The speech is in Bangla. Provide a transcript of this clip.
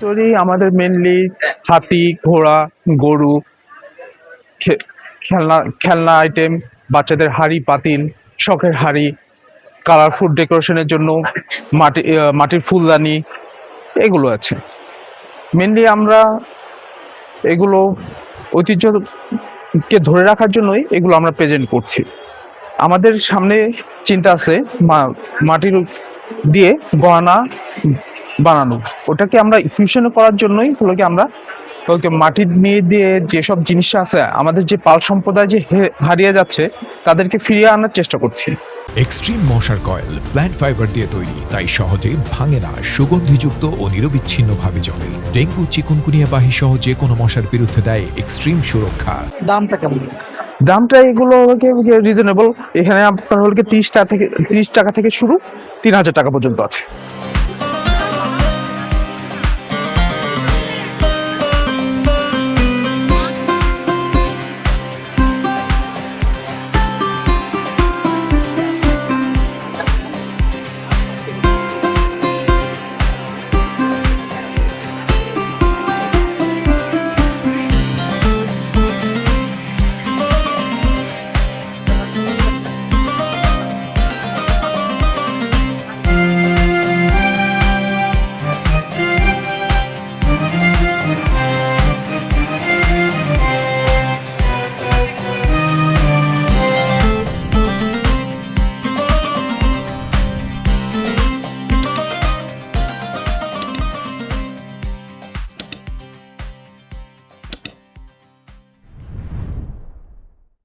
তৈরি আমাদের মেনলি হাতি, ঘোড়া, গরু, খেলনা খেলনা আইটেম, বাচ্চাদের হাঁড়ি পাতিল, শখের হাঁড়ি, কালারফুল ডেকোরেশনের জন্য মাটির ফুলদানি, এগুলো আছে। মেনলি আমরা এগুলো ঐতিহ্যকে ধরে রাখার জন্যই এগুলো আমরা প্রেজেন্ট করছি। আমাদের সামনে চিন্তা আছে মাটির দিয়ে গহনা বানানো, ওটাকে আমরা ফিউশন করার জন্যই হলো কি আমরা মাটির নিয়ে দিয়ে যেসব জিনিস আছে আমাদের যে পাল সম্প্রদায় যে হারিয়ে যাচ্ছে তাদেরকে ফিরিয়ে আনার চেষ্টা করছি। এক্সট্রিম মশার কয়েল প্ল্যান্ট ফাইবার দিয়ে তৈরি, তাই সহজে ভাঙে না, সুগন্ধিযুক্ত ও নিরবিচ্ছিন্নভাবে জ্বলে। ডেঙ্গু, চিকুনগুনিয়া বাহি সহ যে কোনো মশার বিরুদ্ধে দেয় এক্সট্রিম সুরক্ষা। দামটা কেমন? দামটা এগুলো রিজনেবল, এখানে আপনার হলো 30 টাকা থেকে শুরু, 3000 টাকা পর্যন্ত আছে।